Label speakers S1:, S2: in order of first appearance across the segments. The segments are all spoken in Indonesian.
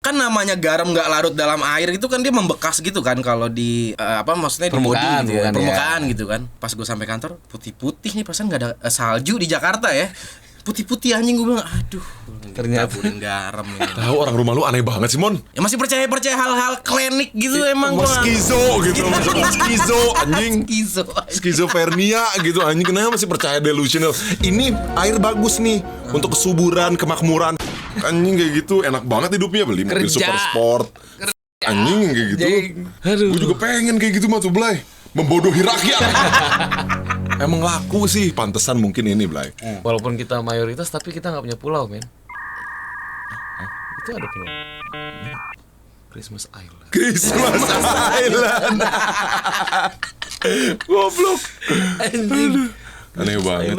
S1: kan namanya garam nggak larut dalam air itu kan dia membekas gitu kan kalau di maksudnya di body gitu ya, permukaan gitu kan. Pas gue sampai kantor putih-putih nih, perasaan nggak ada salju di Jakarta ya. Putih-putih anjing, gue bilang aduh ternyata taburin garam ini.
S2: Tahu orang rumah lu aneh banget sih, Mon.
S1: Ya masih percaya hal-hal klinik gitu emang gua.
S2: Skizo gitu, skizo anjing. Skizofrenia gitu anjing, kenapa masih percaya delusional? Ini air bagus nih untuk kesuburan, kemakmuran. Anjing kayak gitu, enak banget hidupnya, beli mobil super sport. Anjing kayak gitu. Gue juga pengen kayak gitu mah tuh, Blay. Membodohi rakyat. Emang laku sih, pantesan mungkin ini, Blay.
S3: Walaupun kita mayoritas tapi kita nggak punya pulau, men. Itu ada pulau. Christmas Island.
S2: Goblok.
S3: Anjing.
S2: Aneh banget.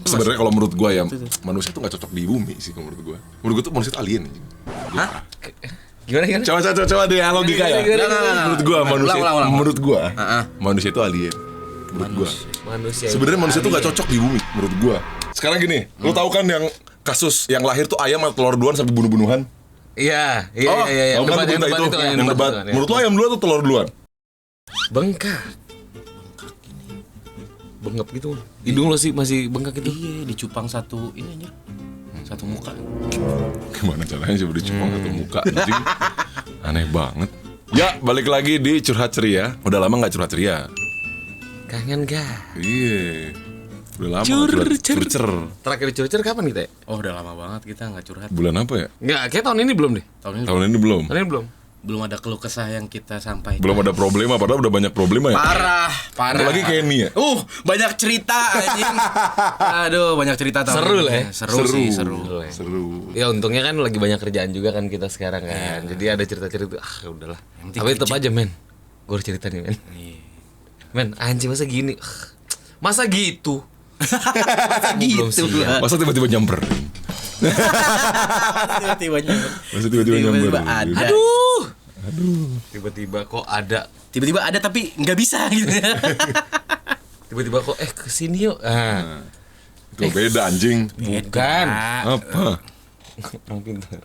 S2: Sebenarnya kalau menurut gua ya, manusia tuh nggak cocok di bumi sih kalau menurut gua. Menurut gua tuh manusia tuh alien anjing.
S1: Hah?
S3: Gimana?
S2: Coba deh logika ya. Menurut gua manusia itu alien. Menurut gua. Sebenarnya manusia tuh nggak cocok di bumi menurut gua. Sekarang gini, lu tahu kan yang kasus yang lahir tuh ayam atau telur duluan sampai bunuh-bunuhan?
S3: Iya.
S2: Yang debat. Menurut lu ayam duluan atau telur duluan?
S3: Bengkak gitu. Hidung lo sih masih bengkak gitu.
S1: Iya, dicupang satu ini anjir. Satu muka.
S2: Gimana caranya coba dicupang satu muka anjing? Aneh banget. Ya, balik lagi di Curhat Ceria. Udah lama nggak curhat ceria.
S3: Kangen gak?
S2: Iya. Udah lama
S3: curcer. Terakhir curcer kapan kita ya?
S1: Oh, udah lama banget kita nggak curhat.
S2: Bulan apa ya?
S3: Nggak, kayak tahun ini belum deh.
S2: Tahun ini belum.
S1: Belum ada keluh kesah yang kita sampaikan.
S2: Belum ada problema, padahal udah banyak problema ya.
S1: Parah.
S2: Apalagi Kenny ya.
S1: Banyak cerita anjing. Aduh, banyak cerita tahun
S3: Seru
S1: ini.
S3: lah ya.
S1: Seru.
S3: Ya untungnya kan lagi banyak kerjaan juga kan kita sekarang kan. Jadi ada cerita-cerita, udahlah. Tapi tetap aja, men. Gue harus cerita nih, men. Men, anjing masa gini? Masa gitu?
S2: Masa tiba-tiba nyamper?
S1: Tiba-tiba ada.
S3: Aduh. Tiba-tiba kok ada.
S1: Tiba-tiba ada tapi nggak bisa gitu.
S3: Tiba-tiba kok kesini yuk.
S2: Itu beda anjing.
S3: Bukan.
S2: Apa?
S3: Orang pintar.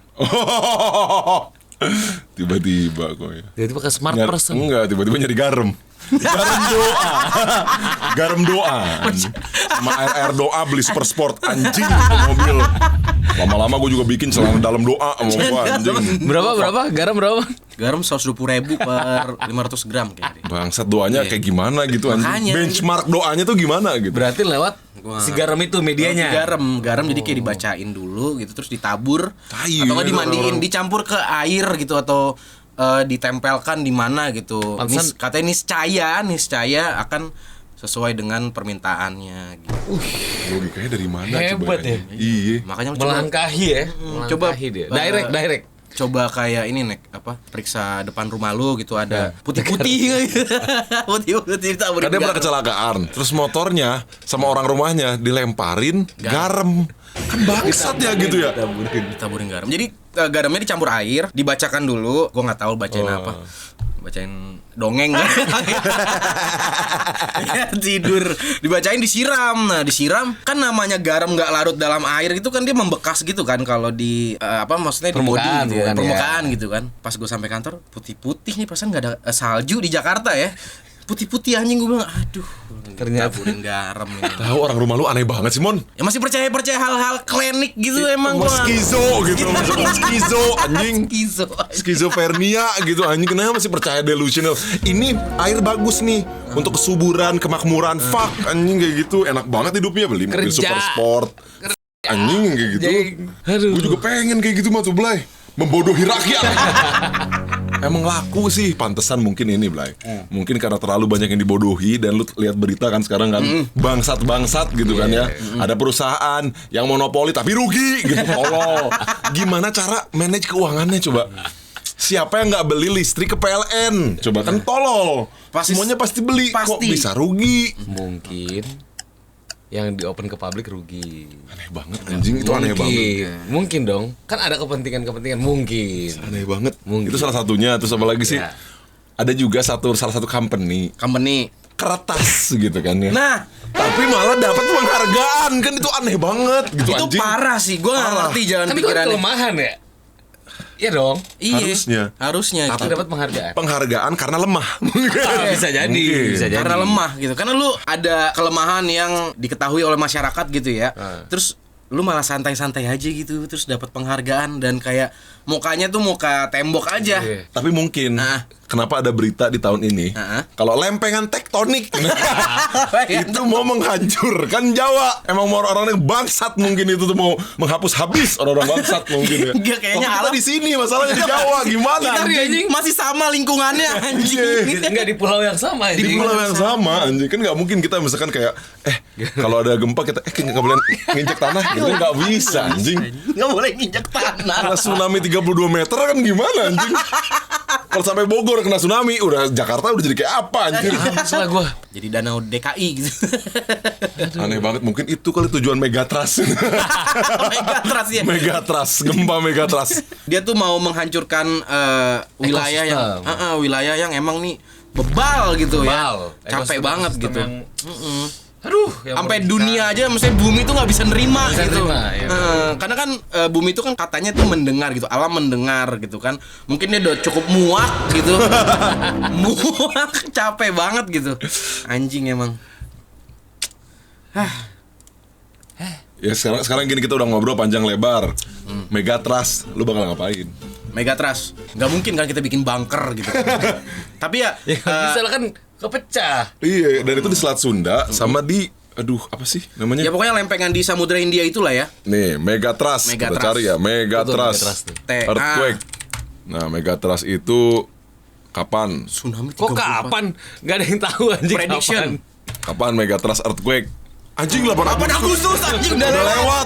S2: Tiba-tiba kok ya.
S3: Tiba-tiba ke smart person.
S2: Enggak, tiba-tiba nyari garam. Garam doa sama air doa beli super sport anjing mobil. Lama-lama gue juga bikin celana dalam doa sama gue anjing.
S3: Berapa? Garam berapa?
S1: Garam 120.000 per 500 gram kayaknya.
S2: Bangsat doanya kayak gimana gitu anjing. Benchmark doanya tuh gimana gitu.
S3: Berarti lewat si garam itu medianya.
S1: Garam jadi kayak dibacain dulu gitu, terus ditabur
S2: Tayu,
S1: atau nggak dimandiin, dicampur ke air gitu atau ditempelkan di mana gitu. Katanya niscaya akan sesuai dengan permintaannya gitu.
S2: Logikanya dari mana?
S3: Hebat ya.
S2: Iya.
S1: Makanya
S3: melangkahi ya.
S1: Coba
S3: dia. Direct.
S1: Coba kayak ini periksa depan rumah lu gitu ada putih-putih putih-putih ditaburin.
S2: Dia pernah kecelakaan, terus motornya sama orang rumahnya dilemparin garam. Kan bangsat ya gitu ya.
S1: Ditaburin garam. Jadi garamnya dicampur air, dibacakan dulu. Gua nggak tahu bacain apa. Bacain dongeng kan. Tidur. Dibacain disiram. Nah, disiram kan namanya garam nggak larut dalam air itu kan dia membekas gitu kan kalau di maksudnya di body gitu ya, permukaan gitu kan. Pas gue sampai kantor putih-putih nih, perasaan nggak ada salju di Jakarta ya. Putih-putih anjing, gue bilang aduh ternyata taburin garam ini.
S2: Tahu orang rumah lu aneh banget sih, Mon.
S1: Ya masih percaya hal-hal klinik gitu emang gua.
S2: Skizo gitu, skizo anjing. Skizofrenia gitu anjing, kenapa masih percaya delusional? Ini air bagus nih untuk kesuburan, kemakmuran. Fuck anjing kayak gitu, enak banget hidupnya, beli mobil super sport. Anjing kayak gitu. Gue juga pengen kayak gitu mah tuh, Blay. Membodohi rakyat. Emang laku sih, pantesan mungkin ini, Blay. Mungkin karena terlalu banyak yang dibodohi. Dan lu lihat berita kan sekarang kan, bangsat-bangsat gitu kan ya. Ada perusahaan yang monopoli tapi rugi gitu. Tolol. Gimana cara manage keuangannya coba? Siapa yang gak beli listrik ke PLN? Coba kan tolol. Semuanya pasti beli. Kok bisa rugi?
S3: Mungkin yang di open ke publik rugi.
S2: Aneh banget anjing, itu aneh banget.
S3: Mungkin dong, kan ada kepentingan mungkin.
S2: Aneh banget. Itu salah satunya. Terus apa lagi sih? Ada juga salah satu company kertas gitu kan ya.
S1: Nah,
S2: tapi malah dapat penghargaan, kan itu aneh banget gitu.
S1: Itu
S2: anjing.
S1: Parah sih, gue nggak ngerti jalan
S3: kan
S1: pikirannya.
S3: Itu kelemahan ya. Iya dong.
S1: Iya. Harusnya
S3: Tapi
S1: gitu.
S3: dapat penghargaan.
S2: Penghargaan karena lemah.
S3: Bisa jadi,
S2: Mungkin.
S3: bisa jadi.
S1: Karena lemah gitu. Karena lu ada kelemahan yang diketahui oleh masyarakat gitu ya. Terus lu malah santai-santai aja gitu, terus dapat penghargaan dan kayak mukanya tuh muka tembok aja.
S3: Iya.
S2: Tapi mungkin
S1: Ah.
S2: kenapa ada berita di tahun ini kalau lempengan tektonik itu mau menghancurkan Jawa. Emang mau orang-orang yang bangsat mungkin itu tuh mau menghapus habis orang-orang bangsat mungkin ya.
S1: Enggak, kayaknya
S2: Kalau kita
S1: alam-
S2: di sini masalahnya di Jawa gimana?
S1: Kita
S2: anjing?
S1: masih sama lingkungannya anjing.
S3: Enggak di pulau yang sama
S2: Di pulau yang sama anjing kan nggak mungkin kita misalkan kayak kalau ada gempa kita nggak boleh nginjek tanah gitu kan nggak bisa anjing.
S1: Nggak boleh nginjek tanah.
S2: Karena tsunami 32 meter kan gimana anjing? Kalau sampai Bogor kena tsunami, udah Jakarta udah jadi kayak apa anjing?
S3: Habis lah gue.
S1: Jadi danau DKI gitu.
S2: Aneh banget, mungkin itu kali tujuan Megatrust.
S1: Megatrust ya.
S2: Megatrust, gempa Megatrust.
S1: Dia tuh mau menghancurkan wilayah yang
S3: Ekosistem.
S1: wilayah yang emang nih bebal gitu
S3: Bebal.
S1: ya. Capek
S3: Ekosistem-
S1: banget
S3: ekosistem
S1: gitu.
S3: yang- Aduh, yang
S1: Sampai
S3: merugikan.
S1: dunia aja, maksudnya bumi tuh nggak bisa nerima
S3: Bisa
S1: gitu.
S3: nerima, iya.
S1: Karena kan bumi itu kan katanya tuh mendengar gitu, alam mendengar gitu kan. Mungkin dia udah cukup muak gitu, muak, capek banget gitu. Anjing emang.
S2: Ya sekarang gini kita udah ngobrol panjang lebar. Megatrust, lu bakal ngapain?
S1: Megatrust, nggak mungkin kan kita bikin bunker gitu. Tapi ya,
S3: Ya nggak bisa lah kan kepecah.
S2: Iya, dan itu di Selat Sunda sama di apa sih namanya?
S1: ya pokoknya lempengan di Samudra India itulah ya.
S2: Nih, Megatrust. Kita
S1: Megatrust.
S2: cari ya,
S3: Betul, Megatrust
S2: Megatrust.
S3: nih.
S1: T.A.
S2: Earthquake. Nah, Megatrust itu kapan?
S1: Tsunami
S3: Kok
S1: 34.
S3: kapan? Gak ada yang tahu anjing
S1: Prediction.
S3: kapan.
S2: Kapan Megatrust earthquake? Anjing 8
S1: 8 Agustus anjing udah
S2: Udah
S1: lewat.
S2: lewat,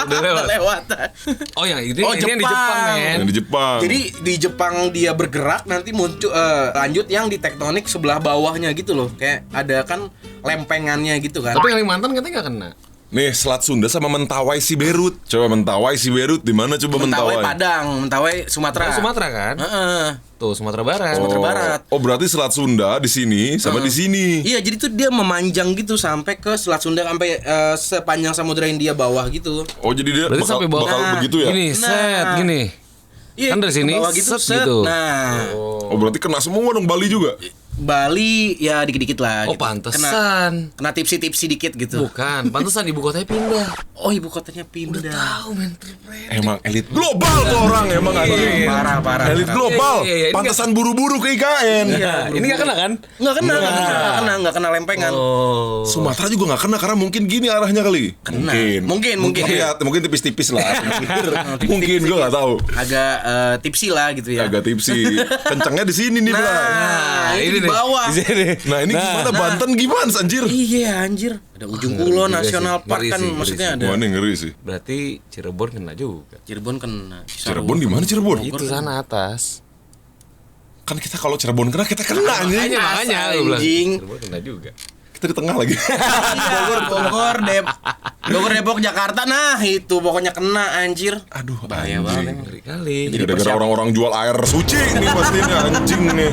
S3: udah lewat.
S1: Udah lewat.
S3: Oh yang ini,
S1: Oh,
S3: ini yang di
S1: Jepang.
S3: Jepang men.
S2: Yang di Jepang.
S1: Jadi di Jepang dia bergerak nanti muncul lanjut yang di tektonik sebelah bawahnya gitu loh. Kayak ada kan lempengannya gitu kan.
S3: Tapi Kalimantan katanya gak kena.
S2: Nih, Selat Sunda sama Mentawai Siberut. Coba Mentawai Siberut di mana coba
S1: Mentawai
S2: Mentawai?
S1: Padang, Mentawai Sumatera.
S3: Sumatera kan?
S1: Heeh.
S3: Tuh Sumatera Barat.
S1: Sumatera Barat.
S2: Oh, berarti Selat Sunda di sini sama di sini.
S1: Iya, jadi tuh dia memanjang gitu sampai ke Selat Sunda sampai sepanjang Samudra India bawah gitu.
S2: Oh, jadi dia
S3: Berarti
S2: bakal,
S3: sampai bawah.
S2: bakal
S1: Nah,
S2: begitu ya?
S3: Gini, set gini.
S1: Iya,
S3: Kan dari sini,
S1: ke bawah gitu,
S3: set gitu.
S1: Nah,
S2: Oh, berarti kena semua dong Bali juga.
S1: Bali ya dikit-dikit lah.
S3: Oh
S1: gitu.
S3: pantesan.
S1: Kena tipsi-tipsi dikit gitu.
S3: Bukan, pantesan ibu kotanya pindah.
S1: Oh, ibu kotanya pindah.
S3: Tahu men.
S2: Emang elit global tuh orang emang anjing.
S1: Parah.
S2: Elit global.
S3: Iya, ini
S2: Pantesan buru-buru ke IKN.
S3: Ini gak kena kan?
S1: Nggak kena lempengan.
S3: Oh.
S2: Sumatera juga nggak kena karena mungkin gini arahnya kali.
S1: Kena. Mungkin.
S2: Tapi ya, mungkin tipis-tipis lah. Mungkin gue nggak tahu.
S1: Agak tipsi lah gitu ya.
S2: Agak tipsi. Kencangnya di sini nih, Bray.
S1: Nah, ini di bawah.
S3: Di sini.
S2: Nah, ini gimana Banten gimana anjir?
S1: Iya anjir. Ada ujung kulon
S3: Ngeri
S1: nasional
S3: sih,
S1: park
S3: ngeri
S1: kan
S3: sih,
S1: maksudnya
S3: ngeri
S1: ada.
S2: Wah, ini ngeri sih.
S3: Berarti Cirebon kena juga.
S1: Cirebon kena.
S2: Cirebon di mana Cirebon?
S3: Itu sana atas.
S2: Kan kita kalau Cirebon kena kita kena anjing.
S3: Makanya
S1: Asal,
S3: lu bilang.
S1: anjing.
S3: Cirebon kena juga.
S2: Kita di tengah lagi.
S1: Bogor, Depok, Jakarta. Nah, itu pokoknya kena anjir.
S2: Aduh,
S1: Bahaya
S2: anjing.
S1: banget.
S3: Ngeri kali.
S2: Ini gara-gara orang-orang jual air suci nih pastinya anjing nih.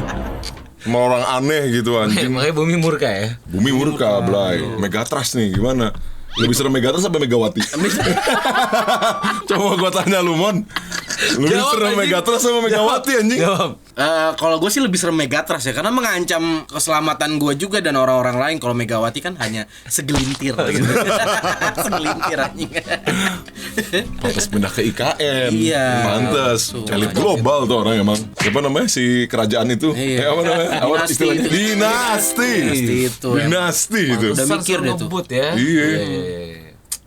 S2: Sama orang aneh gitu anjing.
S3: Makanya bumi murka ya.
S2: Bumi murka, Blay. Megatrust nih gimana? Lebih serem Megatrust sampai Megawati. Coba gua tanya lu, Mon. Lebih
S3: Jawab,
S2: serem
S3: anjing.
S2: Megatrust sama Megawati anjing.
S3: Jawab.
S1: Kalau gue sih lebih serem Megatrust ya, karena mengancam keselamatan gue juga dan orang-orang lain. Kalau Megawati kan hanya segelintir gitu. Segelintir anjing.
S2: Pantes pindah ke IKN.
S1: Iya.
S2: Pantes.
S1: Tuh,
S2: Elit
S1: anjing.
S2: global tuh orang emang. Siapa namanya si kerajaan itu?
S1: Iya.
S2: Apa namanya? Apa
S1: Dinasti
S2: istilahnya?
S1: itu.
S2: Dinasti.
S1: Dinasti itu.
S2: Dinasti itu.
S1: Udah
S3: Besar
S1: mikir
S3: suruh
S1: deh tuh.
S3: ngebut ya.
S2: Iya.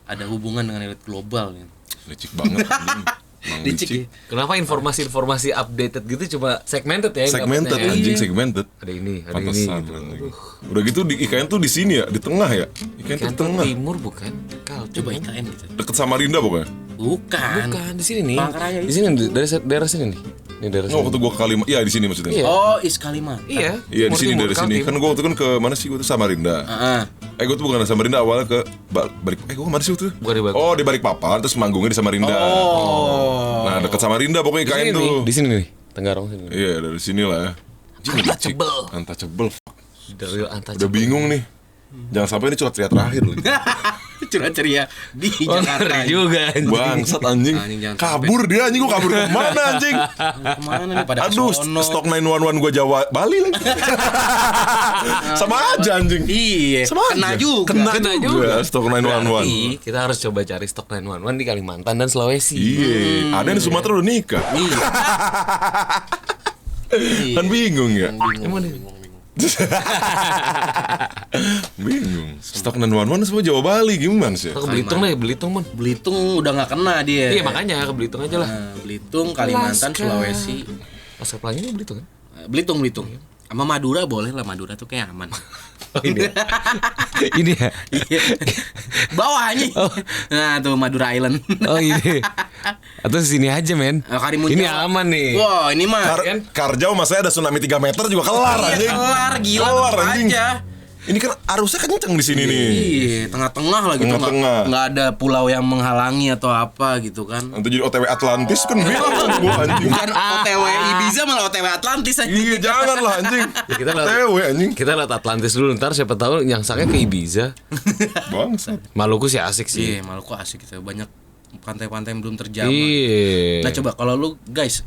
S1: Ada hubungan dengan elit global gitu.
S2: Licik banget anjing. Emang
S1: Licik ya.
S3: Kenapa informasi-informasi updated gitu cuma segmented ya? yang
S2: Segmented
S3: dapetnya ya?
S2: anjing, segmented.
S3: Ada ini, ada ini.
S2: Pantesan
S3: Gitu.
S2: anjing. Udah gitu di IKN tuh di sini ya, di tengah ya. IKN tuh di
S3: Kantor
S2: tengah.
S3: timur bukan? Kal,
S1: Coba IKN gitu.
S2: Deket Samarinda pokoknya.
S1: Bukan.
S3: Bukan di sini nih.
S1: Palangkaraya
S3: Di sini dari daerah sini nih. Ini daerah
S2: Oh,
S3: sini.
S2: waktu gua ke Kalimantan. Iya, di sini maksudnya.
S3: Iya.
S1: Oh, East Kalimantan.
S3: Iya.
S2: Iya, di sini
S3: Timur,
S2: dari sini.
S3: Kaltim.
S2: Kan gua waktu kan ke mana sih? Gua tuh Samarinda.
S1: Heeh.
S2: Gua tuh bukan ke Samarinda, awalnya ke balik. Gua kemana sih waktu itu?
S3: Bukan di Balikpapan.
S2: Oh, di Balikpapan, terus manggungnya di Samarinda.
S1: Oh.
S2: Nah, deket Samarinda pokoknya
S3: Di
S2: IKN
S3: sini nih,
S2: tuh.
S3: di sini nih. Tenggarong sini.
S2: Iya, dari sini lah ya.
S3: Untouchable.
S2: Untouchable.
S3: The real untouchable.
S2: Udah bingung nih. Jangan sampai ini curhat ceria terakhir loh.
S1: Curhat ceria di Jakarta
S3: juga anjing.
S2: Bangsat anjing.
S1: Anjing, jangan
S2: Kabur dia anjing, gua kabur kemana anjing?
S1: Kemana nih pada
S2: Aduh,
S1: kesono.
S2: stok 911 gua Jawa Bali lagi. Sama aja anjing.
S1: Iya,
S2: Sama
S1: kena
S2: aja.
S1: juga.
S2: Kena juga stok 911.
S3: Berarti kita harus coba cari stok 911 di Kalimantan dan Sulawesi.
S2: Iya, ada yang di Sumatera udah nikah.
S1: Iya.
S2: Kan bingung ya?
S3: Emang deh.
S2: Bingung. Stok 911 semua Jawa Bali gimana sih?
S3: Ke Belitung deh, Belitung mon.
S1: Belitung udah nggak kena dia.
S3: Iya makanya ke Belitung aja lah.
S1: Nah, Belitung, Kalimantan,
S3: Alaska.
S1: Sulawesi.
S3: Pasar Pelangi ini Belitung kan?
S1: Belitung. Sama Madura boleh lah, Madura tuh kayak aman.
S3: Oh ini ya. Ini ya.
S1: Iya. Bawahnya. Nah, tuh Madura Island.
S3: Oh ini. Atau sini aja men.
S1: Karimun
S3: Ini
S1: Jawa.
S3: aman nih.
S1: Wah, ini mah
S2: Karjau masanya ada tsunami 3 meter juga kelar
S1: Iya,
S2: anjing.
S1: kelar, gila,
S2: Kelar
S1: tetep
S2: anjing.
S1: aja.
S2: Ini kan arusnya kenceng di sini nih.
S1: Iya, tengah-tengah lah gitu.
S2: Tengah-tengah.
S1: Nggak ada pulau yang menghalangi atau apa gitu kan.
S2: Nanti jadi OTW Atlantis kan bilang gua anjing.
S1: Bukan OTW Ibiza malah OTW Atlantis aja.
S2: Iya, jangan lah anjing.
S3: Ya, kita lewat-
S2: OTW anjing.
S3: Kita lihat Atlantis dulu ntar siapa tahu nyangsaknya ke Ibiza.
S2: Bangsat.
S3: Maluku sih asik sih.
S1: Iya, Maluku asik gitu. Banyak pantai-pantai yang belum terjamah.
S3: Iya.
S1: Nah, coba kalau lu guys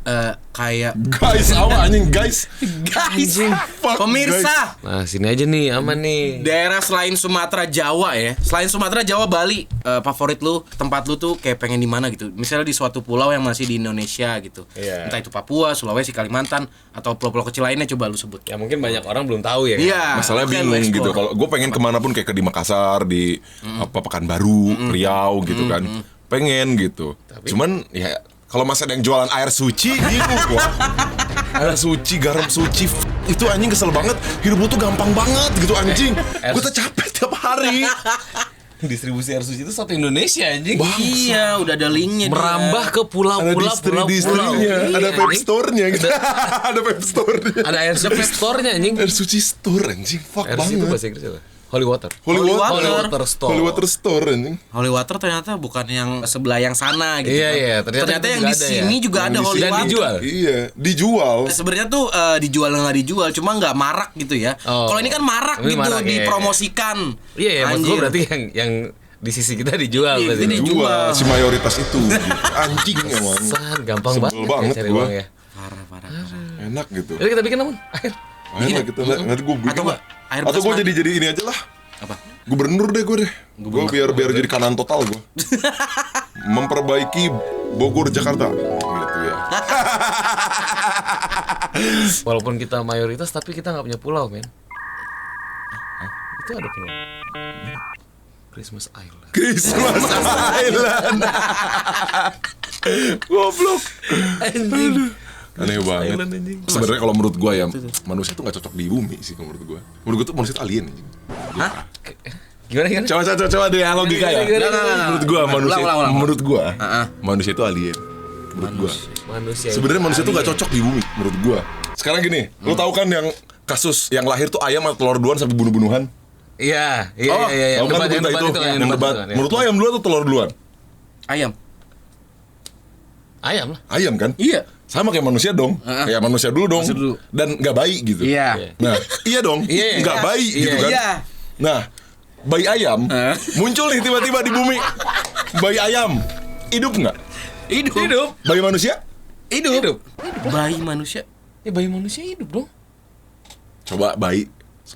S1: kayak
S2: Guys, apa anjing guys?
S1: guys,
S2: Fuck,
S1: pemirsa,
S3: Nah sini aja nih aman nih.
S1: daerah selain Sumatera Jawa ya, selain Sumatera Jawa Bali, favorit lu, tempat lu tuh kayak pengen di mana gitu? Misalnya di suatu pulau yang masih di Indonesia gitu.
S3: Iya.
S1: Entah itu Papua, Sulawesi, Kalimantan, atau pulau-pulau kecil lainnya, coba lu sebut.
S3: Ya mungkin banyak orang belum tahu ya.
S1: Iya.
S2: Masalahnya
S1: oke, lu
S2: bingung
S1: explore.
S2: gitu. Kalau gue pengen kemanapun kayak ke di Makassar, di apa Pekanbaru, Riau gitu kan. Pengen gitu. Cuman ya kalau masih ada yang jualan air suci, bingung gua. Air suci, garam suci, itu anjing kesel banget. Hidup lu tuh gampang banget gitu anjing. Gue tuh capek tiap hari.
S3: Distribusi air suci itu satu Indonesia anjing.
S1: Iya, udah ada linknya. dia.
S3: Merambah ke
S2: Ada
S3: pulau-pulau
S2: distri-distrinya, ada
S3: Iya,
S2: web
S3: anjing.
S2: store-nya gitu. Ada web store-nya.
S3: Ada air suci store-nya anjing.
S2: Air suci store anjing, fuck
S3: Air suci itu
S2: banget.
S3: bahasa Inggris apa? Holy water.
S2: Holy
S1: Water.
S2: water.
S3: Store.
S2: Holy water store anjing.
S1: Holy Water ternyata bukan yang sebelah yang sana gitu.
S3: Iya,
S1: kan.
S3: iya, ternyata itu
S1: yang
S3: juga
S1: di
S3: ada
S1: sini
S3: ya.
S1: juga
S2: Yang
S1: ada
S2: di
S1: Holy
S2: sini
S3: dan
S1: Water.
S3: dijual.
S2: Iya, dijual.
S1: Sebenarnya tuh dijual nggak dijual, cuma nggak marak gitu ya.
S3: Oh.
S1: Kalau ini kan marak
S3: Ini
S1: gitu,
S3: marak, iya.
S1: dipromosikan.
S3: Iya, ya, maksud gue
S1: Anjir.
S3: berarti yang di sisi kita dijual
S1: Iya,
S3: berarti.
S1: ini dijual.
S2: Dijual si mayoritas itu. Anjing emang.
S3: San, gampang
S2: Sebel
S3: banget,
S2: banget
S3: cari
S2: gua.
S3: uang ya.
S1: Parah.
S2: Enak gitu.
S3: Jadi kita bikin namun air.
S2: Ayo lah kita nanti gue bikin
S1: Atau
S2: lah.
S1: air
S2: Atau
S1: bekas
S2: gue
S1: mandi.
S2: jadi ini aja lah.
S1: Apa?
S2: Gubernur deh gue. Biar jadi kanan total gue. Memperbaiki Bogor Jakarta. Gitu ya.
S3: Walaupun kita mayoritas tapi kita nggak punya pulau, men. Itu ada pulau. Christmas Island.
S2: Christmas Island. Goblok. Aneh banget.
S3: Island, anjing.
S2: Sebenarnya kalau menurut gue ya manusia tuh nggak cocok di bumi sih kalau menurut gue. Menurut gue tuh manusia tuh alien. Anjing.
S1: Hah?
S3: Gimana?
S2: Coba deh logika ya.
S3: Gimana?
S2: Menurut gue manusia,
S1: Ulang.
S2: menurut gue manusia itu alien. Menurut gue.
S3: Manusia.
S2: Sebenarnya manusia tuh nggak cocok di bumi menurut gue. Sekarang gini, lo tahu kan yang kasus yang lahir tuh ayam atau telur duluan sampai bunuh-bunuhan?
S3: Iya.
S2: Tahu kan berita itu? Yang debat. Menurut lo ayam duluan atau telur duluan?
S1: Ayam.
S3: Ayam lah.
S2: Ayam kan?
S1: Iya.
S2: Sama kayak manusia dong. Kayak manusia dulu dong.
S1: Manusia dulu.
S2: Dan nggak baik gitu.
S1: Iya.
S2: Nah, iya dong.
S3: Iya.
S2: Nggak baik gitu kan.
S1: Iya.
S2: Nah, bayi ayam muncul nih tiba-tiba di bumi. Bayi ayam hidup nggak?
S1: Hidup.
S2: Bayi manusia?
S1: Hidup. Bayi manusia.
S3: Ya bayi manusia hidup dong.
S2: Coba bayi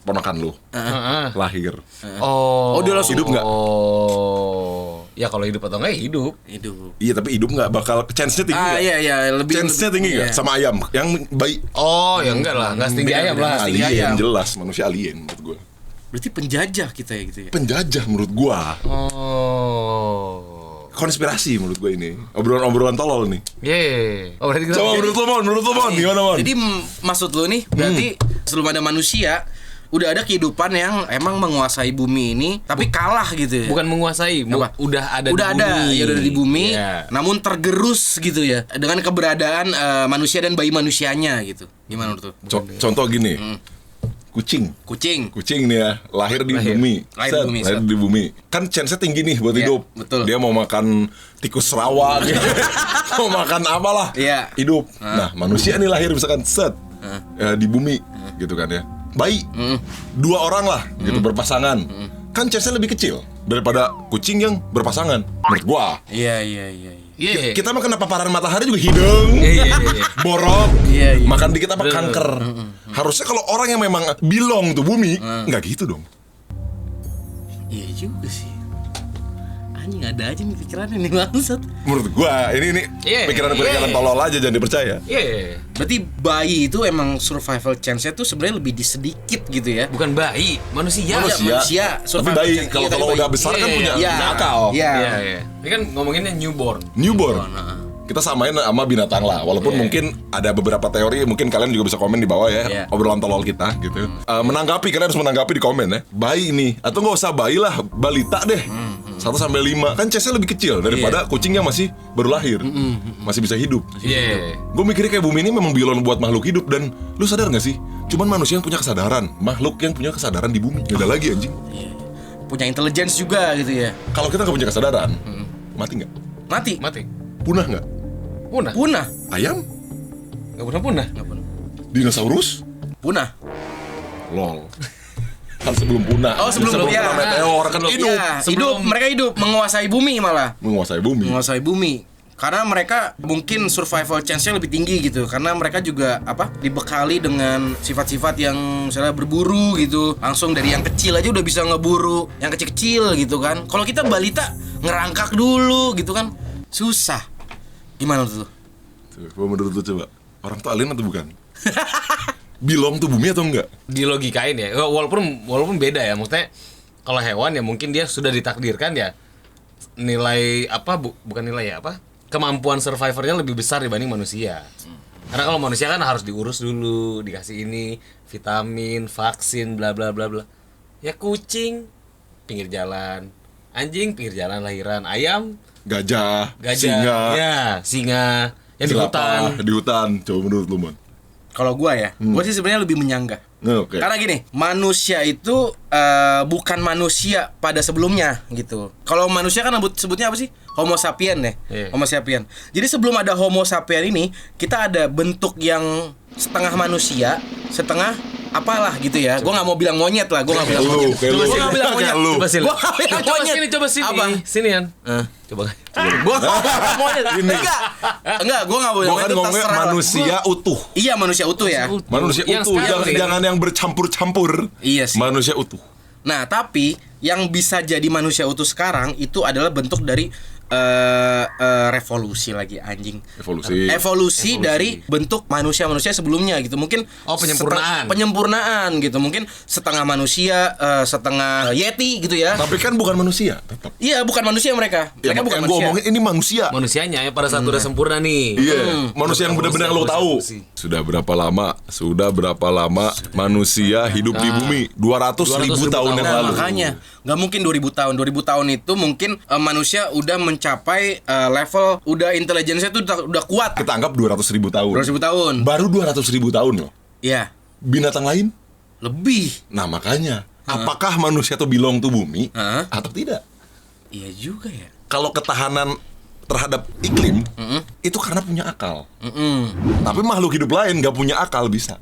S2: ponakan lu lahir.
S3: Oh.
S1: dia langsung
S2: hidup nggak?
S3: Oh. Ya kalau hidup atau enggak ya hidup.
S1: Hidup.
S2: Iya, tapi hidup nggak bakal chance-nya tinggi nggak?
S1: Iya, lebih
S2: Chance-nya tinggi nggak?
S1: iya.
S2: Sama ayam yang bayi
S3: Oh, ya enggak lah, enggak setinggi ayam lah.
S1: Setinggi
S2: alien
S1: ayam.
S2: jelas, manusia alien menurut gua.
S1: Berarti penjajah kita ya gitu ya.
S2: Penjajah menurut gua.
S3: Oh.
S2: Konspirasi menurut gua ini. Obrolan-obrolan tolol nih.
S3: Yeay. Oh, berarti kita
S2: Coba menurut lo Mon, gimana Mon?
S1: Jadi maksud lu nih berarti sebelum ada manusia udah ada kehidupan yang emang menguasai bumi ini tapi kalah gitu ya.
S3: bukan menguasai,
S1: Apa?
S3: udah ada
S1: udah
S3: di
S1: ada,
S3: bumi.
S1: ya udah ada di bumi,
S3: Iya.
S1: namun tergerus gitu ya dengan keberadaan manusia dan bayi manusianya gitu. Gimana menurut lu?
S2: Contoh gini. Kucing
S1: Kucing.
S2: nih ya, lahir di bumi.
S1: Lahir di bumi,
S2: Lahir
S1: set.
S2: di bumi. Kan chance-nya tinggi nih buat
S1: Iya,
S2: hidup.
S1: betul.
S2: Dia mau makan tikus rawa gitu. Mau makan apalah.
S1: Iya.
S2: Hidup. Nah, manusia nih lahir misalkan set. Di bumi gitu kan ya. bayi, 2 orang lah gitu berpasangan, kan chance-nya lebih kecil daripada kucing yang berpasangan. Menurut gua.
S1: Iya.
S2: Kita mah kena paparan matahari juga hidung, borok, makan dikit apa kanker. Harusnya kalau orang yang memang belong tuh bumi, nggak gitu dong.
S1: Iya juga sih. Anjing ada aja nih pikirannya nih bangsat.
S2: Menurut gua ini pikiran-pikiran tolol aja, jangan dipercaya.
S3: Iya.
S1: Berarti bayi itu emang survival chance-nya tuh sebenarnya lebih sedikit gitu ya.
S3: Bukan bayi, manusia.
S1: Manusia.
S2: Tapi
S1: survival
S2: bayi
S1: chance-
S2: kalau
S1: iya,
S2: kalau
S1: tapi
S2: udah
S1: bayi.
S2: besar kan punya
S1: Iya.
S2: akal.
S1: Iya.
S3: Iya. Ini kan ngomonginnya newborn.
S2: Kita samain sama binatang lah, walaupun mungkin ada beberapa teori, mungkin kalian juga bisa komen di bawah ya, obrolan tolol kita gitu. Menanggapi, kalian harus menanggapi di komen ya. Bayi ini, atau nggak usah bayi lah, balita deh. 1-5 kan chance-nya lebih kecil daripada kucing yang masih baru lahir, masih bisa hidup.
S3: Iya.
S2: Gue mikirnya kayak bumi ini memang bilon buat makhluk hidup. Dan lu sadar gak sih, cuman manusia yang punya kesadaran, makhluk yang punya kesadaran di bumi. Gak ada lagi anjing.
S1: Punya intelligence juga gitu ya.
S2: Kalau kita gak punya kesadaran, mati gak?
S1: Mati.
S2: Punah gak?
S1: Punah.
S2: Ayam?
S3: Gak pernah punah.
S2: Dinosaurus?
S1: Punah.
S2: Lol. Kan sebelum punah.
S1: Oh, sebelum
S2: kena meteor kan hidup.
S1: Iya, mereka hidup menguasai bumi malah.
S2: Menguasai bumi.
S1: Karena mereka mungkin survival chance-nya lebih tinggi gitu. Karena mereka juga dibekali dengan sifat-sifat yang misalnya berburu gitu. Langsung dari yang kecil aja udah bisa ngeburu yang kecil-kecil gitu kan. Kalau kita balita ngerangkak dulu gitu kan. Susah. Gimana tuh?
S2: Coba menurut lu coba, orang tuh alien atau bukan? Belong tuh bumi atau enggak?
S3: Dilogikain ya. Walaupun beda ya. Maksudnya kalau hewan ya mungkin dia sudah ditakdirkan ya nilai bukan nilai ya kemampuan survivornya lebih besar dibanding manusia. Karena kalau manusia kan harus diurus dulu, dikasih ini, vitamin, vaksin, bla bla bla bla. Ya kucing pinggir jalan, anjing pinggir jalan lahiran, ayam
S2: Gajah,
S3: singa yang
S2: jerapah, di hutan. Coba menurut lu, Mon.
S1: Kalau gua ya, gua sih sebenarnya lebih menyanggah.
S2: Okay.
S1: Karena gini, manusia itu bukan manusia pada sebelumnya gitu. Kalau manusia kan sebutnya apa sih? Homo sapien ya. Homo sapien. Jadi sebelum ada Homo sapien ini, kita ada bentuk yang setengah manusia, setengah apalah gitu ya. Gue nggak mau bilang monyet lah. Gue nggak bilang monyet. Gue nggak bilang monyet.
S3: Coba sini.
S1: Gue nggak bilang monyet.
S3: Coba sini.
S1: Apa?
S3: Sini kan. Coba.
S1: Gue nggak bilang monyet. Enggak. Gue nggak bilang
S2: monyet. Gue kan ngomongnya manusia utuh.
S1: Iya, manusia utuh ya.
S2: Manusia utuh. Jangan yang bercampur-campur.
S1: Iya sih.
S2: Manusia utuh.
S1: Nah, tapi yang bisa jadi manusia utuh sekarang itu adalah bentuk dari revolusi lagi anjing. Evolusi dari bentuk manusia-manusia sebelumnya gitu. Mungkin penyempurnaan gitu. Mungkin setengah manusia, setengah yeti gitu ya.
S2: Tapi kan bukan manusia tetap.
S1: Iya, bukan manusia mereka. Mereka bukan manusia.
S2: Gue ngomongin ini manusia.
S3: Manusianya ya pada saat udah sempurna nih.
S2: Iya, manusia yang benar-benar lo tahu. Sudah berapa lama manusia hidup di bumi? 200.000 tahun yang lalu.
S1: Makanya nggak mungkin 2000 tahun. 2000 tahun itu mungkin manusia udah mencapai level udah intelijensinya tuh udah kuat.
S2: Kita anggap 200.000 tahun.
S1: 200.000 tahun.
S2: Baru 200.000 tahun loh.
S1: Iya.
S2: Binatang lain?
S1: Lebih.
S2: Nah makanya, apakah manusia tuh belong tuh bumi atau tidak?
S1: Iya juga ya.
S2: Kalau ketahanan terhadap iklim itu karena punya akal. Tapi makhluk hidup lain gak punya akal bisa.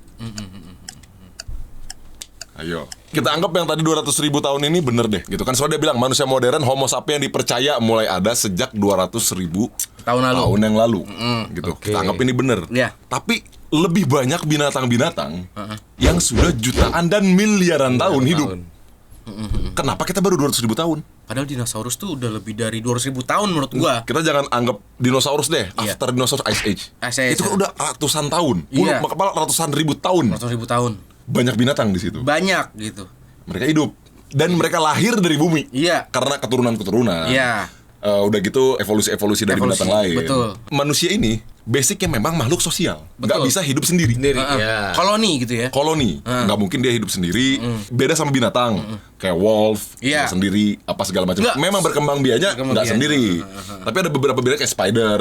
S2: Ayo, kita anggap yang tadi 200.000 tahun ini bener deh gitu kan. Soalnya dia bilang manusia modern Homo sapien dipercaya mulai ada sejak 200.000 tahun yang lalu gitu. Kita anggap ini bener. Tapi lebih banyak binatang-binatang yang sudah jutaan dan miliaran tahun hidup. Kenapa kita baru 200.000 tahun?
S1: Padahal dinosaurus tuh udah lebih dari 200.000 tahun menurut gua.
S2: Kita jangan anggap dinosaurus deh. After dinosaurus Ice Age. Itu kan udah ratusan tahun. Ratusan ribu tahun. Banyak binatang di situ.
S1: Banyak gitu.
S2: Mereka hidup dan mereka lahir dari bumi.
S1: Iya.
S2: Karena keturunan-keturunan.
S1: Iya.
S2: Udah gitu evolusi dari binatang lain.
S1: Betul.
S2: Manusia ini basicnya memang makhluk sosial. Nggak bisa hidup sendiri.
S1: Koloni gitu ya.
S2: Koloni. Nggak mungkin dia hidup sendiri. Beda sama binatang. Kayak wolf, sendiri, apa segala macam. Memang berkembang biaknya nggak sendiri. Tapi ada beberapa binatang kayak spider.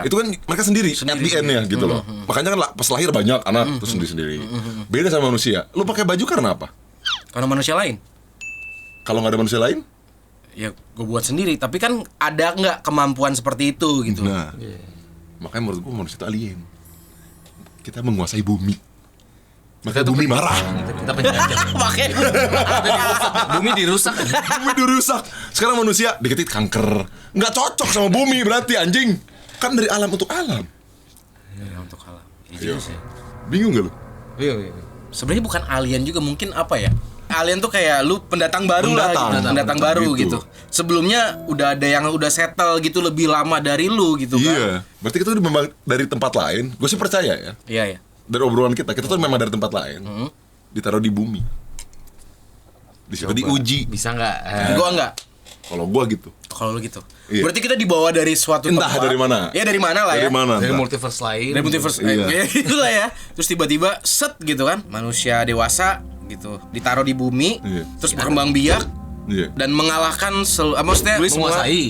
S2: Itu kan mereka sendiri. At the end-nya gitu loh. Makanya kan pas lahir banyak anak terus sendiri-sendiri. Beda sama manusia. Lu pakai baju karena apa?
S1: Karena manusia lain.
S2: Kalau nggak ada manusia lain?
S1: Ya gue buat sendiri. Tapi kan ada nggak kemampuan seperti itu gitu.
S2: Nah, makanya menurut gue manusia itu alien. Kita menguasai bumi. Maka bumi marah.
S3: Kita penjajah.
S1: Makanya
S3: Bumi dirusak.
S2: Bumi dirusak. Sekarang manusia dikit kanker. Nggak cocok sama bumi berarti anjing. Kan dari alam untuk alam.
S1: ya, untuk alam.
S2: Iya. Bingung gak lu?
S3: Iya.
S1: Sebenarnya bukan alien juga, mungkin apa ya? Alien tuh kayak lu pendatang baru lah gitu. Pendatang baru gitu. Sebelumnya udah ada yang udah settle gitu lebih lama dari lu gitu kan.
S2: Iya. Berarti kita tuh memang dari tempat lain. Gue sih percaya ya.
S1: Iya ya.
S2: Dari obrolan kita tuh memang dari tempat lain. Ditaruh di bumi. Di situ diuji.
S3: Bisa nggak?
S1: Gua enggak.
S2: Kalau gua gitu.
S1: Kalau lu gitu.
S2: Iya.
S1: Berarti kita dibawa dari suatu
S2: Entah
S1: tempat.
S2: dari mana.
S1: Ya dari mana lah ya.
S2: Dari mana?
S3: Dari
S2: entah.
S3: multiverse lain.
S1: Dari multiverse.
S2: Iya.
S1: Ya, itulah ya. Terus tiba-tiba set gitu kan. Manusia dewasa gitu. Ditaruh di bumi.
S2: Iya.
S1: Terus berkembang biak.
S2: Iya.
S1: Dan mengalahkan maksudnya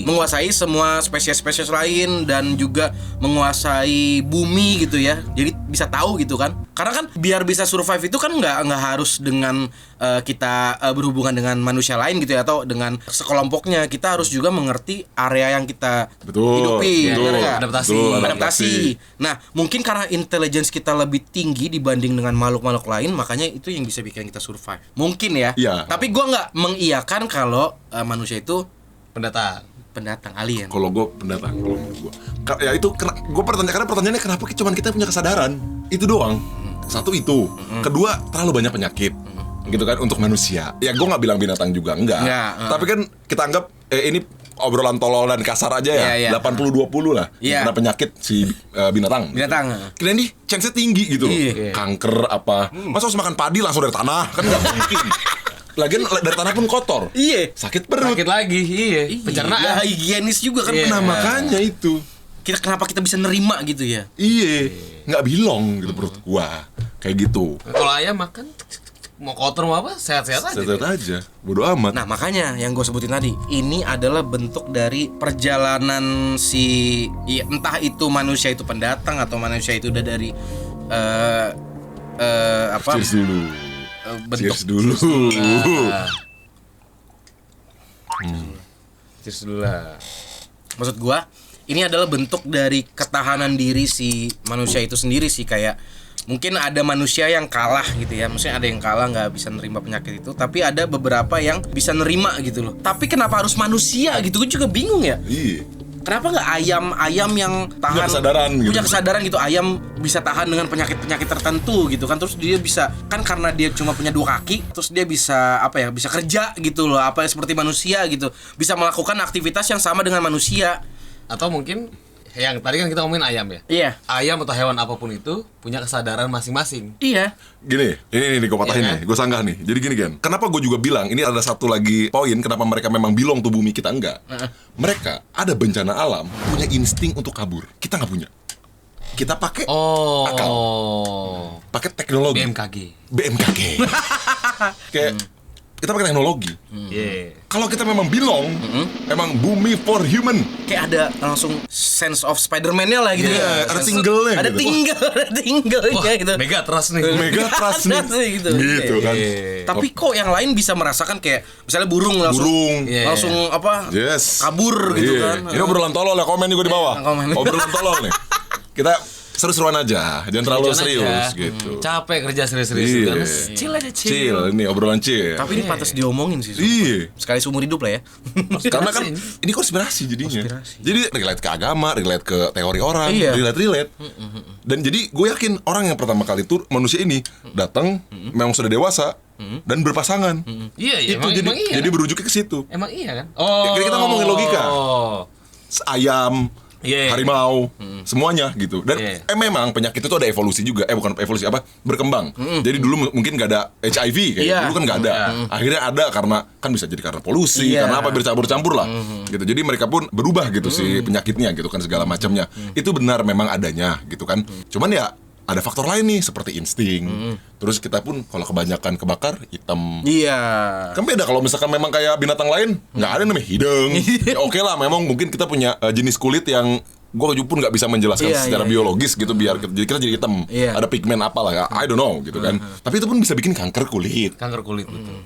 S1: menguasai semua spesies-spesies lain dan juga menguasai bumi gitu ya. Jadi bisa tahu gitu kan. Karena kan biar bisa survive itu kan nggak harus dengan kita berhubungan dengan manusia lain gitu ya, atau dengan sekelompoknya. Kita harus juga mengerti area yang kita hidupi.
S2: Betul.
S1: Bener nggak?
S3: Adaptasi.
S1: Nah, mungkin karena intelligence kita lebih tinggi dibanding dengan makhluk-makhluk lain, makanya itu yang bisa bikin kita survive. Mungkin ya.
S2: Iya.
S1: Tapi gua nggak mengiyakan kalau manusia itu pendatang alien.
S2: Kalau gue pendatang, kalau menurut gue, ya itu gue pertanyaannya kenapa cuman kita punya kesadaran itu doang. Satu itu, kedua terlalu banyak penyakit, gitu kan untuk manusia. Ya gue nggak bilang binatang juga enggak. Tapi kan kita anggap ini obrolan tolol dan kasar aja ya. 80-20 lah. Kena penyakit si binatang. Kira nih chance-nya tinggi gitu loh. Kanker apa? Masa harus makan padi langsung dari tanah? Kan nggak mungkin. Lagian dari tanah pun kotor.
S1: Iya.
S2: Sakit perut.
S3: Sakit lagi, iya. Pencernaan.
S1: Ya, higienis juga kan.
S2: Nah makanya itu.
S1: Kenapa kita bisa nerima gitu ya?
S2: Iya, nggak bilong gitu perut gua. Kayak gitu.
S3: Kalau ayam makan mau kotor mau apa, sehat-sehat aja.
S2: Sehat aja. Bodo amat.
S1: Nah makanya yang gue sebutin tadi, ini adalah bentuk dari perjalanan entah itu manusia itu pendatang atau manusia itu udah dari
S2: Cheers dulu.
S1: bentuk.
S2: Cheers dulu.
S3: Cheers dulu lah.
S1: Maksud gua, ini adalah bentuk dari ketahanan diri si manusia itu sendiri sih. Kayak mungkin ada manusia yang kalah gitu ya. Maksudnya ada yang kalah nggak bisa nerima penyakit itu, tapi ada beberapa yang bisa nerima gitu loh. Tapi kenapa harus manusia gitu? Gue juga bingung ya.
S2: Iya.
S1: Kenapa nggak ayam yang tahan punya kesadaran gitu, ayam bisa tahan dengan penyakit tertentu gitu kan, terus dia bisa kan karena dia cuma punya 2 kaki, terus dia bisa bisa kerja gitu loh, seperti manusia gitu, bisa melakukan aktivitas yang sama dengan manusia.
S3: Atau mungkin yang tadi kan kita ngomongin ayam ya.
S1: Iya.
S3: Ayam atau hewan apapun itu punya kesadaran masing-masing.
S1: Iya.
S2: Gini, ini gue patahin nih, gue sanggah nih. Jadi gini kan, kenapa gue juga bilang ini ada satu lagi poin kenapa mereka memang belong tuh bumi kita enggak. Mereka ada bencana alam, punya insting untuk kabur. Kita nggak punya. Kita pakai akal, pakai teknologi. BMKG. Kayak kita pakai teknologi. Kalau kita memang belong, emang bumi for human.
S1: Kayak ada langsung sense of Spider-Man-nya lah gitu ya.
S2: Ada tinggalnya
S1: Ada
S2: gitu.
S1: tinggalnya gitu.
S3: Mega trust nih.
S2: Mega trust nih. Gitu kan.
S1: Tapi kok yang lain bisa merasakan kayak misalnya burung langsung kabur gitu kan.
S2: Ini obrolan tolol ya, komen juga di bawah. Obrolan tolol nih. Kita seru-seruan aja, jangan terlalu serius gitu.
S3: Capek kerja serius-serius kan. Chill aja,
S2: Chill, ini obrolan chill.
S1: Tapi ini pantas diomongin sih.
S2: Iya.
S1: Sekali seumur hidup lah ya.
S2: Karena kan ini konspirasi jadinya. Jadi relate ke agama, relate ke teori orang, relate. Dan jadi gue yakin orang yang pertama kali tur manusia ini datang memang sudah dewasa dan berpasangan.
S3: Iya,
S2: itu emang iya. Jadi berujuknya ke situ.
S3: Emang iya kan?
S2: Kita ngomongin logika. Ayam, harimau, semuanya gitu. Dan memang penyakit itu ada evolusi juga. Bukan evolusi berkembang. Jadi dulu mungkin gak ada HIV dulu kan gak ada. Akhirnya ada karena kan bisa jadi karena polusi, karena bercampur-campur lah. Gitu. Jadi mereka pun berubah gitu si penyakitnya gitu kan segala macamnya. Itu benar memang adanya gitu kan. Cuman ya ada faktor lain nih seperti insting. Terus kita pun kalau kebanyakan kebakar hitam.
S1: Iya.
S2: Kan beda kalau misalkan memang kayak binatang lain nggak ada namanya hidung. Ya oke lah, memang mungkin kita punya jenis kulit yang gue pun nggak bisa menjelaskan secara biologis gitu biar kita jadi hitam. Ada pigmen apalah, I don't know gitu kan. Tapi itu pun bisa bikin kanker kulit.
S3: Kanker kulit betul.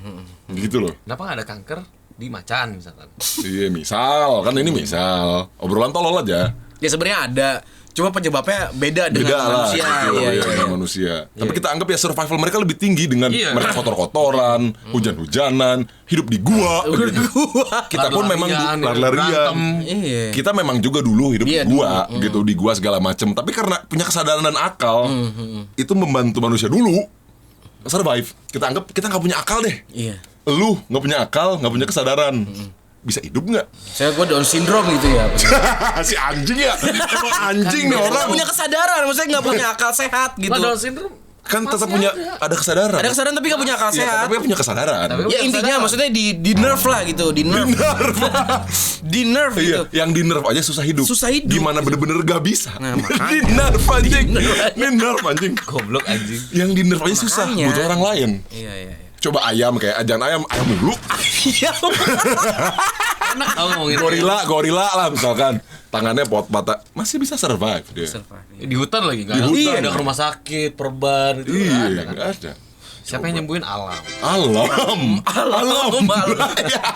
S2: Gitu loh.
S3: Kenapa nggak ada kanker di macan misalkan?
S2: Iya misal kan ini misal obrolan tolol aja.
S1: Ya sebenarnya ada. Cuma penyebabnya beda dengan manusia.
S2: Gitu,
S1: Iya.
S2: dengan manusia. Tapi kita anggap ya survival mereka lebih tinggi dengan mereka kotor-kotoran, hujan-hujanan, hidup di gua. Kita pun memang lari-larian.
S1: Iya.
S2: Kita memang juga dulu hidup di gua gitu, di gua segala macem. Tapi karena punya kesadaran dan akal, itu membantu manusia dulu survive. Kita anggap kita nggak punya akal deh.
S1: Iya.
S2: Lu nggak punya akal, nggak punya kesadaran. Bisa hidup nggak?
S1: Gue Down syndrome gitu ya.
S2: Si anjing ya, emang anjing nih orang.
S1: Nggak punya kesadaran, maksudnya nggak punya akal sehat gitu.
S3: Down syndrome
S2: Kan tetap punya ada kesadaran.
S1: Ada kesadaran tapi nggak punya akal
S2: Iya,
S1: sehat.
S2: tapi punya kesadaran.
S1: Ya intinya maksudnya di nerve lah gitu, di nerve. Di nerve
S2: Iya,
S1: gitu.
S2: yang di nerve aja susah hidup.
S1: Susah hidup.
S2: Gimana bener-bener gak bisa.
S1: Nah, makanya.
S2: Di nerve anjing. Di nerve anjing.
S3: goblok anjing.
S2: Yang di nerve aja susah,
S1: Makanya.
S2: butuh orang lain.
S1: Iya.
S2: Coba ayam kayak ajan ayam mulu.
S1: Iya.
S3: Enak tau ngomongin
S2: Gorila lah misalkan. Tangannya mata masih bisa survive dia.
S3: di hutan lagi nggak
S2: Di
S3: ada,
S2: hutan.
S3: ada ke rumah sakit, perban itu
S2: Iya,
S3: nggak ada kan?
S2: nggak ada.
S3: Siapa yang nyembuhin alam?
S2: Alam.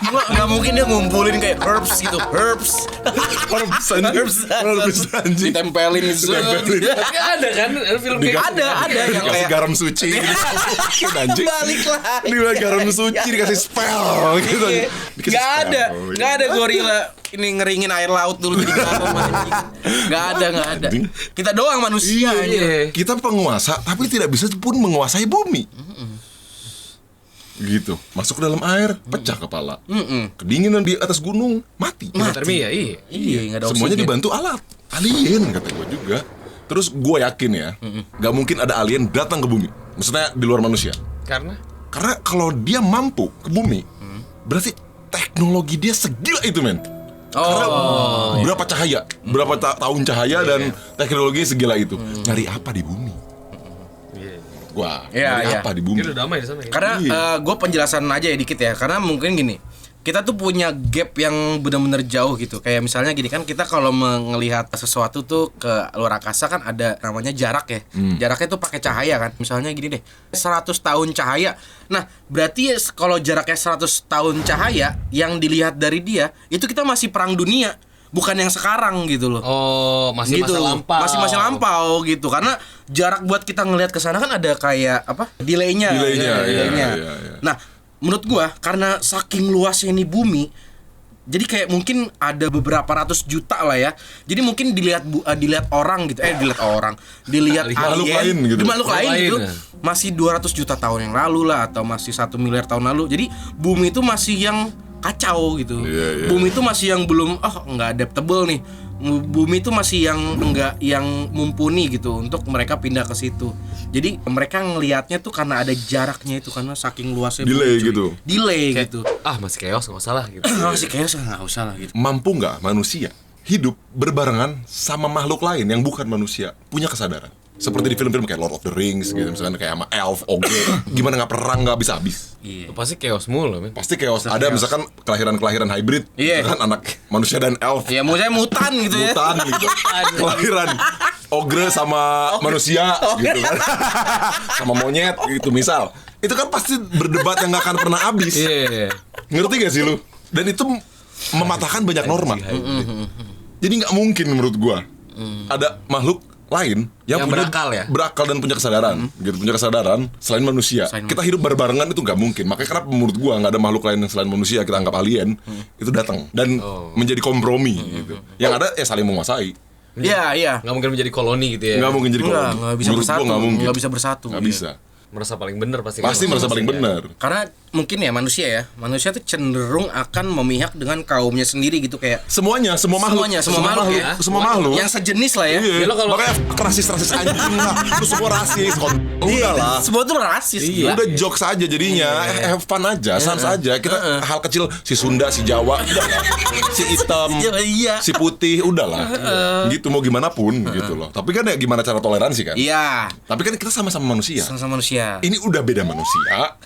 S1: Gua nggak mungkin dia ngumpulin kayak herbs gitu, herbs.
S2: Herbs anjing.
S1: Ditempelin gitu.
S3: Nggak ada kan film kayak gitu.
S1: Ada yang
S2: Dikasih
S1: kayak
S2: garam suci. Anjing.
S1: balik lah.
S2: Dikasih garam suci, dikasih spell gitu. Dikasih
S1: Nggak
S2: spell.
S1: ada gorila ini ngeringin air laut dulu jadi garam anjing. Nggak ada. Kita doang manusia anjing.
S3: Iya.
S2: Kita penguasa tapi tidak bisa pun menguasai bumi. Gitu, masuk ke dalam air, pecah kepala. Kedinginan di atas gunung, mati.
S3: Hipotermia, iya.
S1: Iya, nggak ada
S2: Semuanya
S1: oksigen.
S2: dibantu alat. Alien kata gue juga. Terus gue yakin ya, gak mungkin ada alien datang ke bumi. Maksudnya di luar manusia.
S3: Karena
S2: Karena kalau dia mampu ke bumi, berarti teknologi dia segila itu, men. Karena berapa cahaya, berapa tahun cahaya dan teknologi segila itu. Nyari apa di bumi? Wah, nyari apa di bumi?
S3: dia udah damai di sana ya.
S1: Karena gue penjelasan aja ya dikit ya. Karena mungkin gini, kita tuh punya gap yang benar-benar jauh gitu. Kayak misalnya gini kan, kita kalau melihat sesuatu tuh ke luar angkasa kan ada namanya jarak ya. Jaraknya tuh pakai cahaya kan. Misalnya gini deh, 100 tahun cahaya. Nah, berarti kalau jaraknya 100 tahun cahaya yang dilihat dari dia, itu kita masih perang dunia. Bukan yang sekarang gitu loh.
S3: Oh, masih
S1: Gitu.
S3: masa lampau.
S1: Masih lampau gitu. Karena jarak buat kita ngelihat ke sana kan ada kayak apa? Delaynya.
S2: Delaynya,
S1: Delaynya.
S2: iya.
S1: Nah, menurut gua karena saking luasnya ini bumi, jadi kayak mungkin ada beberapa ratus juta lah ya. Jadi mungkin dilihat orang gitu. Dilihat
S2: Makhluk lain
S1: alien,
S2: gitu.
S1: makhluk lain gitu.
S3: ya.
S1: Masih 200 juta tahun yang lalu lah, atau masih 1 miliar tahun lalu. Jadi bumi itu masih yang kacau gitu.
S2: Iya.
S1: Bumi itu masih yang belum nggak adaptable nih. Bumi itu masih yang enggak yang mumpuni gitu untuk mereka pindah ke situ. Jadi mereka ngelihatnya tuh karena ada jaraknya itu, karena saking luasnya
S2: Delay
S1: bumi, cuy.
S2: gitu.
S1: Delay
S3: Kayak,
S1: gitu.
S3: masih chaos nggak usah lah gitu.
S1: Masih kayak nggak usah lah gitu.
S2: Mampu nggak manusia hidup berbarengan sama makhluk lain yang bukan manusia, punya kesadaran? Seperti di film-film kayak Lord of the Rings gitu, misalkan kayak sama elf, ogre, gimana nggak perang nggak habis.
S3: Itu pasti chaos mulu, men.
S2: Pasti chaos. Ada misalkan kelahiran hybrid,
S1: Iya.
S2: kan anak manusia dan elf,
S1: Ya mau saya mutan gitu ya.
S2: mutan gitu, kelahiran ogre sama manusia gitu kan, sama monyet gitu misal. Itu kan pasti berdebat yang nggak akan pernah habis.
S3: Iya.
S2: Ngerti gak sih lu? Dan itu mematahkan banyak norma. Jadi nggak mungkin menurut gua ada makhluk lain yang punya,
S3: berakal ya?
S2: berakal dan punya kesadaran, gitu, punya kesadaran selain manusia. Kita hidup berbarengan itu nggak mungkin. Makanya kenapa menurut gua nggak ada makhluk lain yang selain manusia kita anggap alien itu datang dan menjadi kompromi gitu. Yang ada ya saling menguasai.
S1: Iya.
S3: Nggak mungkin menjadi koloni gitu ya.
S2: Nggak mungkin jadi koloni.
S1: Nggak bisa
S2: Menurut gua
S1: bersatu.
S2: nggak mungkin.
S1: Nggak bisa bersatu.
S2: Nggak
S1: Iya.
S2: bisa.
S3: Merasa paling benar pasti.
S2: Pasti merasa paling benar.
S1: Karena mungkin ya manusia tuh cenderung akan memihak dengan kaumnya sendiri gitu, kayak
S2: Semuanya, semua makhluk,
S1: semua makhluk ya.
S2: semua makhluk.
S1: yang sejenis lah ya.
S2: Iya,
S3: Ya, lo kalau-
S2: makanya rasis anjing lah. Lu semua rasis. Udah lah.
S1: Semua tuh rasis. gila.
S2: Udah jokes aja jadinya, have fun aja, sans aja. Kita hal kecil, si Sunda, si Jawa, udah lah. Si hitam,
S1: Iya.
S2: si putih, udah lah. Gitu mau gimana pun gitu loh. Tapi kan ya gimana cara toleransi kan?
S1: Iya.
S2: Tapi kan kita sama-sama manusia.
S1: Sama manusia.
S2: Ini udah beda manusia,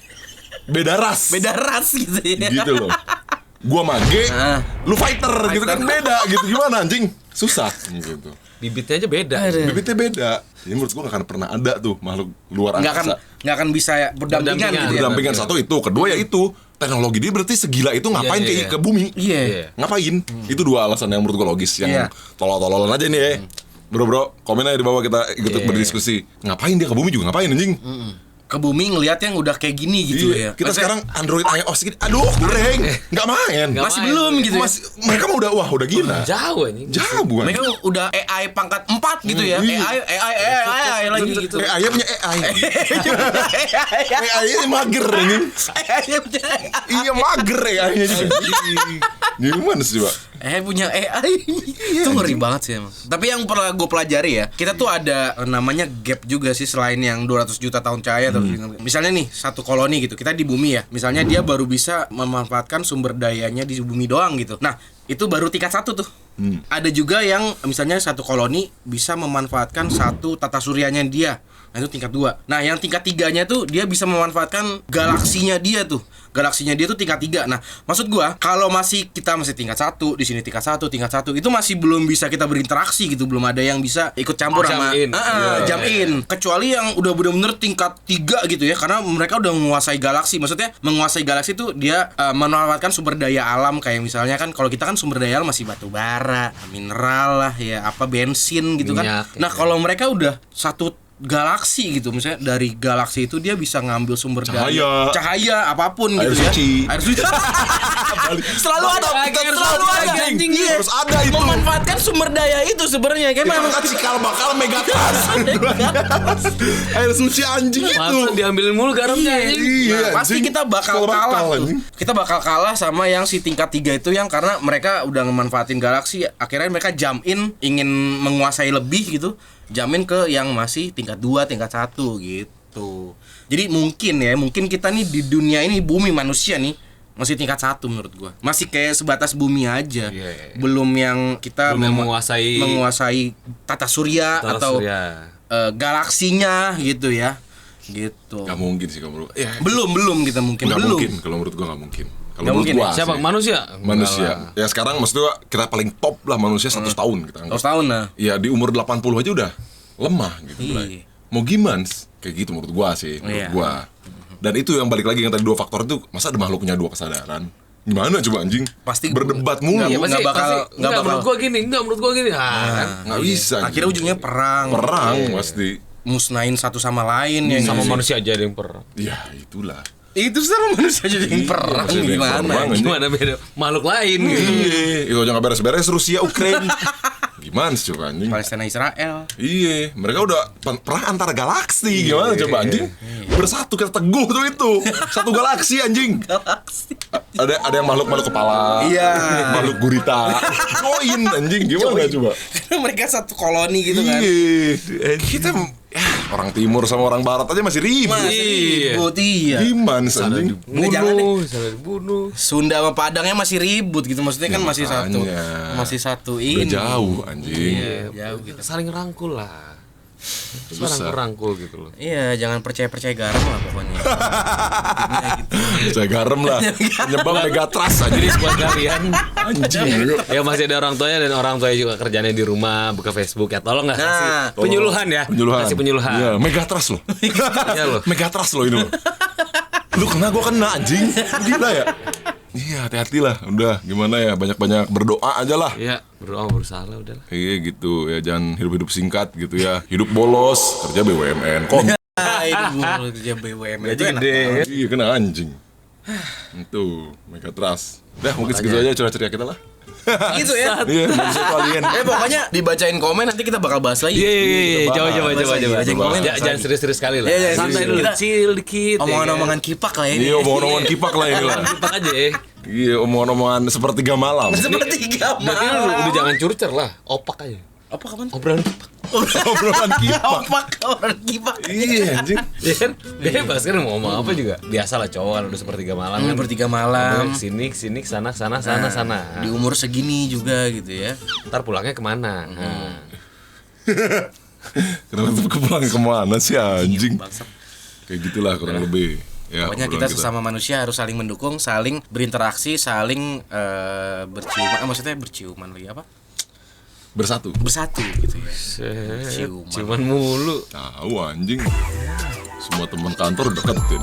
S2: beda ras.
S1: Beda ras gitu ya.
S2: Gitu loh. Gua mage, lu fighter gitu kan beda gitu. Gimana anjing? Susah gitu.
S3: Bibitnya aja beda.
S2: Bibitnya beda. Jadi menurut gua gak akan pernah ada tuh makhluk luar angkasa.
S1: Nggak akan bisa berdampingan gitu ya.
S2: Berdampingan satu itu, kedua ya itu teknologi dia berarti segila itu ngapain
S3: Iya, iya.
S2: ke bumi?
S1: Iya.
S2: Ngapain? Itu dua alasan yang menurut gue logis, yang
S1: Iya.
S2: tolol-tololan aja nih ya. Bro, komen aja di bawah, kita ikut berdiskusi. Ngapain dia ke bumi juga ngapain anjing?
S1: Ke bumi ngelihat yang udah kayak gini gitu ya.
S2: Kita sekarang Android iOS gini, aduh goreng, nggak main.
S1: Masih belum gitu ya.
S2: Mereka mah udah gila.
S3: Jauh anjing.
S2: Jauh bukan?
S1: Mereka udah AI pangkat 4 gitu ya. AI lagi gitu.
S2: AI punya AI. AI-nya mager anjing. Iya mager AI-nya juga. Gimana sih, Pak?
S1: Punya AI. Itu ngeri banget sih emang. Tapi yang pernah gue pelajari ya, kita tuh ada namanya gap juga sih selain yang 200 juta tahun cahaya atau misalnya nih satu koloni gitu. Kita di bumi ya. Misalnya dia baru bisa memanfaatkan sumber dayanya di bumi doang gitu. Nah, itu baru tingkat 1 tuh. Ada juga yang misalnya satu koloni bisa memanfaatkan satu tata suryanya dia. Nah, itu tingkat 2. Nah, yang tingkat 3-nya tuh dia bisa memanfaatkan galaksinya dia tuh. Galaksinya dia tuh tingkat 3. Nah, maksud gua kalau kita masih tingkat 1, di sini tingkat 1, itu masih belum bisa kita berinteraksi gitu, belum ada yang bisa ikut campur sama jump in. Kecuali yang udah bener-bener tingkat 3 gitu ya, karena mereka udah menguasai galaksi. Maksudnya menguasai galaksi tuh dia memanfaatkan sumber daya alam kayak misalnya kan kalau kita kan sumber daya alam masih batu bara, mineral lah ya, bensin gitu kan. Nah, kalau mereka udah satu galaksi gitu, misalnya dari galaksi itu dia bisa ngambil sumber cahaya apapun
S2: air
S1: gitu
S2: suci.
S1: ya. Air suci. selalu ada anjing.
S2: Harus ada itu.
S1: Memanfaatkan sumber daya itu sebenarnya kayak
S2: memang cikal bakal Megatras. Air suci anjing itu.
S3: Masa diambilin mulu garamnya anjing.
S2: Iya,
S1: pasti kita bakal kalah tuh. Kita bakal kalah sama yang si tingkat 3 itu yang karena mereka udah memanfaatin galaksi, akhirnya mereka jump in ingin menguasai lebih gitu. Jamin ke yang masih tingkat 2, tingkat 1 gitu. Jadi mungkin kita nih di dunia ini bumi manusia nih masih tingkat 1 menurut gua. Masih kayak sebatas bumi aja. Belum yang kita menguasai tata surya atau galaksinya gitu ya. Gitu.
S2: Gak mungkin sih kalau menurut.
S1: Belum kita mungkin.
S2: Gak mungkin kalau menurut gua, gak mungkin. Kalau menurut gua
S3: siapa? Manusia.
S2: Ya sekarang maksud gua kita paling top lah manusia 100 tahun kita anggap.
S1: 100 tahun nah.
S2: Iya, di umur 80 aja udah lemah gitu. Mau gimana? Kayak gitu menurut gua sih, gua. Dan itu yang balik lagi yang tadi 2 faktor itu, masa ada makhluk punya 2 kesadaran? Gimana coba anjing?
S1: Pasti
S2: berdebat mulu.
S1: Enggak bakal
S3: menurut gua gini.
S2: Nggak bisa.
S1: Akhirnya ujungnya perang
S2: pasti.
S1: Musnahin satu sama lain ya.
S3: Sama manusia aja ada yang perang.
S2: Ya, itulah.
S1: Itu sama manusia jadi yang perang
S3: gimana beda makhluk lain gitu.
S2: Itu aja nggak beres-beres Rusia Ukraina. Gimana sih coba anjing?
S1: Palestina Israel.
S2: Iya, mereka udah perang antar galaksi. Gimana coba anjing? Bersatu kita teguh tuh itu. Satu galaksi anjing.
S1: Galaksi.
S2: Ada yang makhluk kepala.
S1: Iya.
S2: Makhluk gurita. Join anjing gimana coba?
S1: Karena mereka satu koloni gitu kan.
S2: Iya. Kita orang timur sama orang barat aja masih ribut.
S1: Iya.
S2: Gimana anjing?
S3: Dibunuh.
S2: Sunda
S1: sama Padangnya masih ribut gitu, maksudnya kan masih satu. Masih satu ini.
S2: Udah jauh anjing.
S3: Iya, jauh gitu. Saling rangkul lah. Rangkul gitu loh.
S1: Iya, jangan percaya garam lah pokoknya.
S2: Gitu. Percaya garam lah. Penyebab Megatras aja
S3: buat kalian.
S2: Anjing.
S3: Ya masih ada orang tuanya dan orang tuanya juga kerjanya di rumah buka Facebook ya. Tolong nggak kasih penyuluhan ya. Kasih penyuluhan.
S2: Iya, Megatras loh.
S3: Iya loh.
S2: Megatras loh ini loh. Lu kena, gua kena anjing. Gila ya. Iya, hati-hati lah. Udah, gimana ya? Banyak-banyak berdoa aja lah.
S3: Iya, berdoa berusaha udah lah.
S2: Iya gitu ya, jangan hidup singkat gitu ya. Hidup bolos, kerja BUMN.
S1: Hidup bolos kerja BUMN.
S3: Gaji gede.
S2: Iya, kena anjing. Itu Megatras. Udah, mungkin segitu aja cerita kita lah.
S1: Gitu ya.
S2: Iya, manusia itu alien.
S1: Pokoknya dibacain komen nanti kita bakal bahas lagi.
S3: Iya, coba.
S1: Bacain komen.
S3: Jangan serius-serius sekali lah.
S1: Santai
S3: dulu. Chill dikit.
S1: Omongan-omongan kipak lah ini.
S2: Iya, omongan-omongan kipak lah ini lah.
S3: Kipak aja ya.
S2: Iya, omongan sepertiga malam.
S1: Sepertiga malam.
S3: Berarti lu udah jangan curcer lah. Opak aja.
S1: Apa kapan?
S3: Obrolan kipak.
S2: Obrolan kipak.
S1: Obrolan kipak.
S2: Iya anjing.
S3: Ya kan bebas kan mau ngomong apa juga. Biasalah cowok udah sepertiga malam kan.
S1: Sepertiga malam.
S3: Sini sana.
S1: Di umur segini juga gitu ya.
S3: Ntar pulangnya kemana?
S2: Kenapa tuh pulang kemana sih anjing? Kayak gitulah kurang lebih. Ya,
S1: pokoknya kita sesama manusia harus saling mendukung, saling berinteraksi, saling berciuman. Maksudnya berciuman lagi apa?
S2: Bersatu
S1: gitu ya.
S3: Ciuman mulu.
S2: Tahu anjing. Semua teman kantor deketin.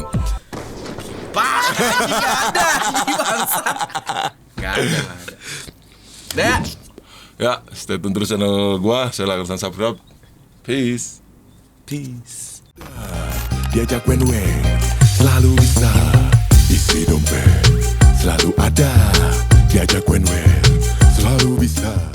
S1: Pak, enggak ada. Gak ada.
S2: Ya, stay tune terus channel gua. Saya lakukan subscribe. Peace. Peace.
S4: Diajak wen-wen selalu bisa, isi dompet selalu ada. Diajak wen-wen selalu bisa.